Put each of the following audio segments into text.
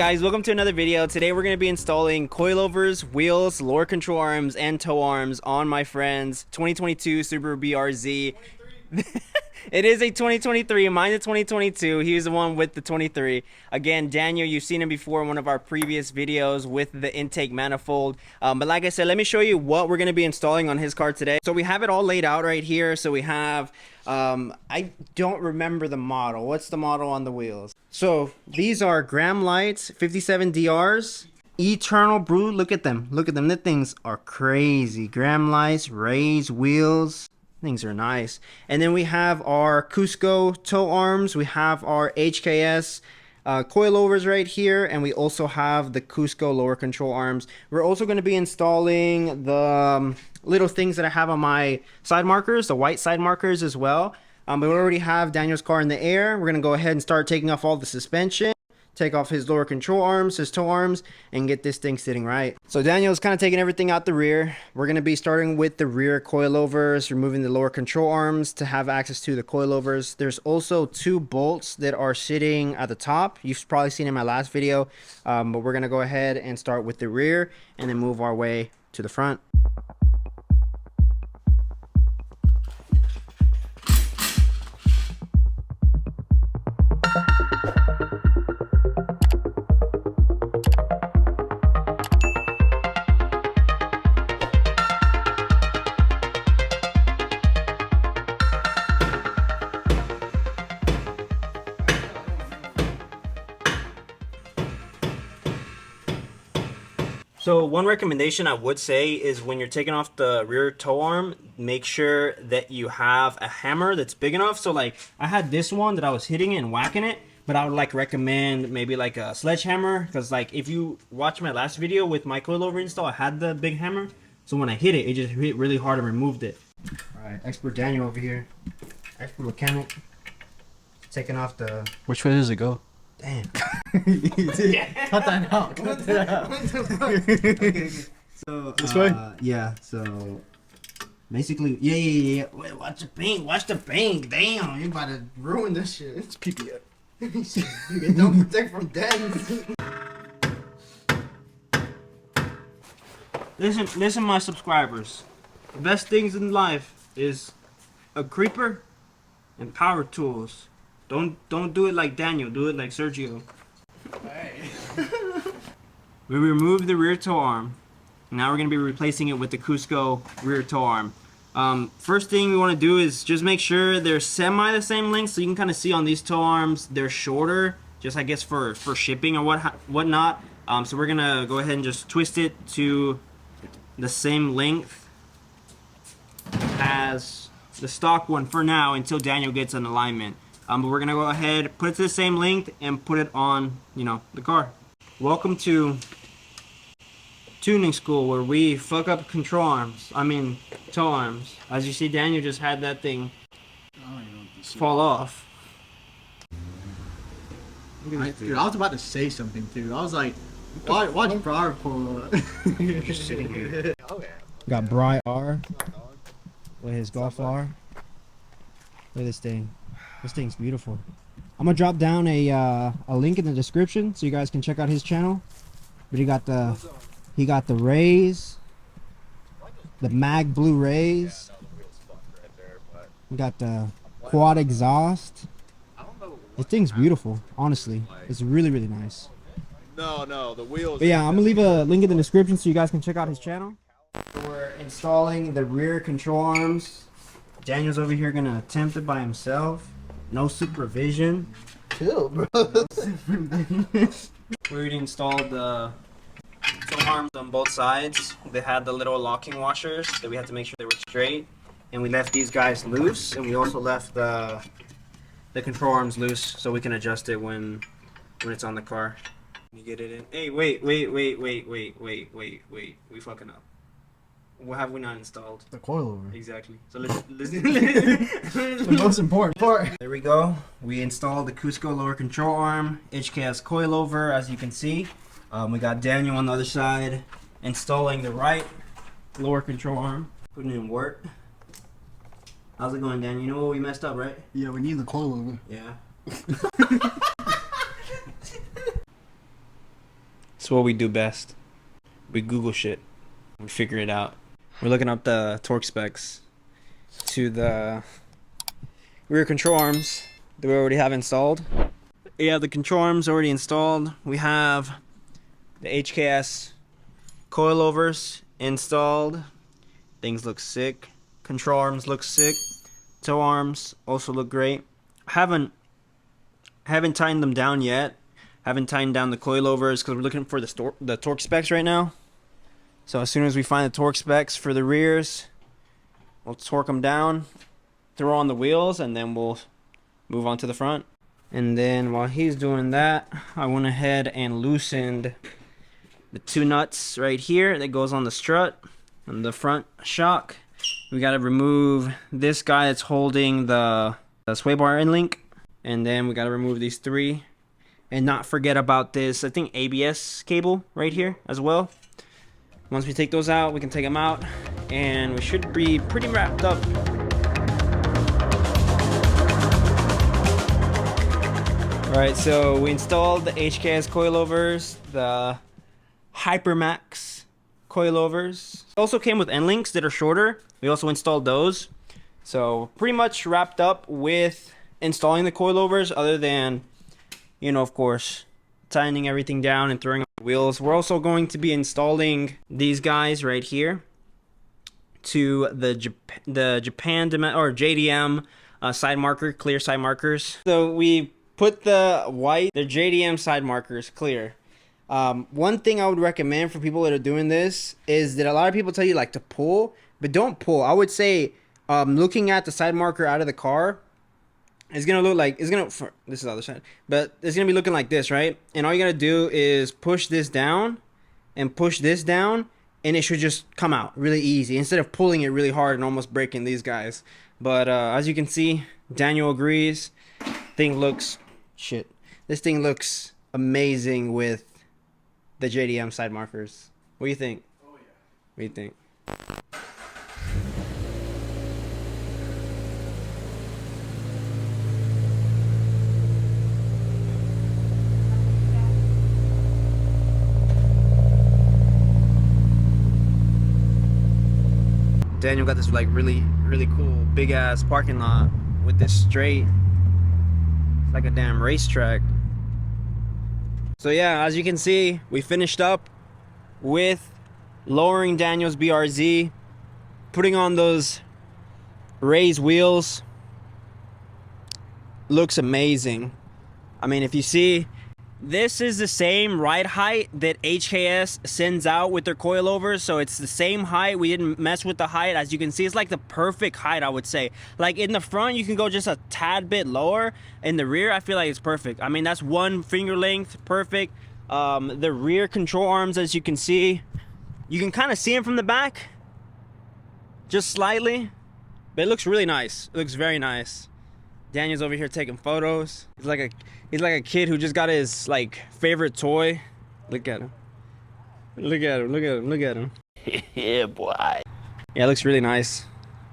guys, welcome to another video. Today we're going to be installing coilovers, wheels, lower control arms, and tow arms on my friend's 2022 Subaru BRZ. It is a 2023, mine's a 2022. He was the one with the 23. Again, Daniel, you've seen him before in one of our previous videos with the intake manifold. But like I said, let me show you what we're going to be installing on his car today. So we have it all laid out right here. So we have, I don't remember the model. What's the model on the wheels? So these are Graham Lights 57 DRs. Eternal Brew. Look at them. Look at them. The things are crazy. Graham Lights, raised wheels. Things are nice. And then we have our Cusco tow arms. We have our HKS coilovers right here, and we also have the Cusco lower control arms. We're also going to be installing the little things that I have on my side markers, the white side markers as well. But we already have Daniel's car in the air. We're going to go ahead and start taking off all the suspension, take off his lower control arms, his tow arms, and get this thing sitting right. So Daniel's kind of taking everything out the rear. We're going to be starting with the rear coilovers, removing the lower control arms to have access to the coilovers. There's also two bolts that are sitting at the top. You've probably seen in my last video, but we're going to go ahead and start with the rear and then move our way to the front. So one recommendation I would say is when you're taking off the rear tow arm, make sure that you have a hammer that's big enough. So like I had this one that I was hitting it and whacking it, but I would like recommend maybe like a sledgehammer, because like if you watch my last video with my coilover install, I had the big hammer. So when I hit it, it just hit really hard and removed it. All right, expert Daniel over here, expert mechanic, taking off the... Which way does it go? Damn. Cut that out. Cut that out. Okay. So this way? Yeah. So basically, yeah. Wait, watch the paint. Watch the paint. Damn, you about to ruin this shit. It's PPF. You don't protect from dents. Listen, my subscribers. The best things in life is a creeper and power tools. Don't do it like Daniel. Do it like Sergio. Hey. We removed the rear tow arm. Now we're going to be replacing it with the Cusco rear tow arm. First thing we want to do is just make sure they're semi the same length. So you can kind of see on these tow arms, they're shorter, just I guess for shipping or whatnot. So we're going to go ahead and just twist it to the same length as the stock one for now until Daniel gets an alignment. But we're gonna go ahead, put it to the same length, and put it on, the car. Welcome to tuning school, where we fuck up control arms. I mean, tow arms. As you see, Daniel just had that thing fall off. Dude, I was about to say something too. I was like, watch Briar pull up. Just sitting here. Okay. Got Bri R with his Golf R. Look at this thing. This thing's beautiful. I'm gonna drop down a link in the description so you guys can check out his channel. But he got the rays, the mag blue rays. We got the quad exhaust. This thing's beautiful. Honestly, it's really nice. No, the wheels. But yeah, I'm gonna leave a link in the description so you guys can check out his channel. We're installing the rear control arms. Daniel's over here gonna attempt it by himself. No supervision. Chill, bro. We already installed the tow arms on both sides. They had the little locking washers that we had to make sure they were straight. And we left these guys loose, and we also left the control arms loose so we can adjust it when it's on the car. You get it in. Hey, wait. We fucking up. What have we not installed? The coilover. Exactly. So let's The most important part. There we go. We installed the Cusco lower control arm, HKS coilover, as you can see. We got Daniel on the other side installing the right lower control arm, putting it in work. How's it going, Dan? You know what we messed up, right? Yeah, we need the coilover. Yeah. It's what we do best. We Google shit. We figure it out. We're looking up the torque specs to the rear control arms that we already have installed. Yeah, the control arms already installed. We have the HKS coilovers installed. Things look sick. Control arms look sick. Toe arms also look great. Haven't tightened them down yet. Haven't tightened down the coilovers because we're looking for the torque specs right now. So as soon as we find the torque specs for the rears, we'll torque them down, throw on the wheels, and then we'll move on to the front. And then while he's doing that, I went ahead and loosened the two nuts right here that goes on the strut and the front shock. We got to remove this guy that's holding the sway bar end link, and then we got to remove these three, and not forget about this, I think, ABS cable right here as well. Once we take those out, we can take them out, and we should be pretty wrapped up. Alright, so we installed the HKS coilovers, the Hypermax coilovers. Also came with end links that are shorter. We also installed those. So pretty much wrapped up with installing the coilovers, other than, you know, of course, tightening everything down and throwing on the wheels. We're also going to be installing these guys right here to the Japan or JDM side marker, clear side markers. So we put the JDM side markers clear. One thing I would recommend for people that are doing this is that a lot of people tell you like to pull, but don't pull. I would say looking at the side marker out of the car, it's gonna look like this is the other side, but it's gonna be looking like this, right? And all you gotta do is push this down and push this down, and it should just come out really easy instead of pulling it really hard and almost breaking these guys. But as you can see, Daniel agrees. This thing looks amazing with the JDM side markers. What do you think? Oh yeah. What do you think? Daniel got this like really cool big ass parking lot with this straight. It's like a damn racetrack. So yeah, as you can see, we finished up with lowering Daniel's BRZ, putting on those raised wheels. Looks amazing. I mean, if you see, this is the same ride height that HKS sends out with their coilovers, so it's the same height. We didn't mess with the height. As you can see, it's like the perfect height, I would say. Like in the front, you can go just a tad bit lower. In the rear, I feel like it's perfect. I mean, that's one finger length, perfect. The rear control arms, as you can see, you can kind of see them from the back, just slightly, but it looks really nice. It looks very nice. Daniel's over here taking photos. He's like a kid who just got his like favorite toy. Look at him. Look at him. Look at him. Look at him. Yeah, boy. Yeah, it looks really nice.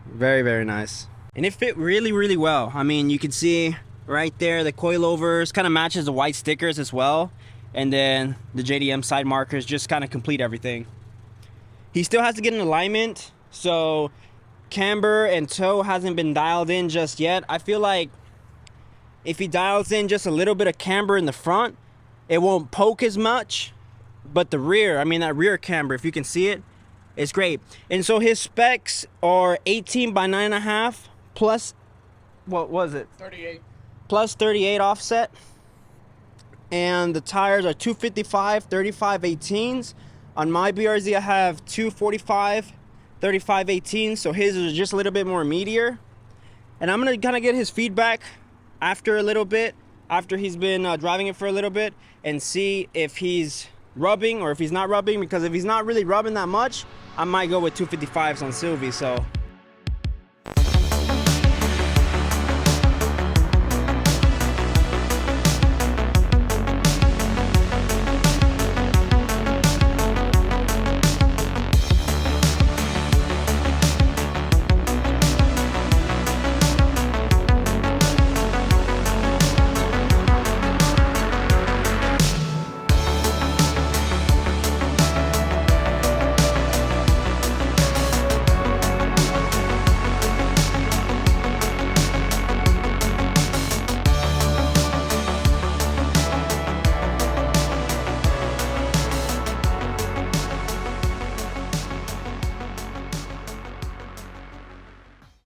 Very, very nice. And it fit really well. I mean, you can see right there the coilovers kind of matches the white stickers as well. And then the JDM side markers just kind of complete everything. He still has to get an alignment, so camber and toe hasn't been dialed in just yet. I feel like if he dials in just a little bit of camber in the front, it won't poke as much. But the rear, I mean that rear camber, if you can see it, it's great. And so his specs are 18 by 9.5 plus, what was it? 38. Plus 38 offset. And the tires are 255 35/18s. On my BRZ, I have 245 35/18, so his is just a little bit more meatier. And I'm gonna kind of get his feedback after a little bit, after he's been driving it for a little bit, and see if he's rubbing or if he's not rubbing, because if he's not really rubbing that much, I might go with 255s on Sylvie. So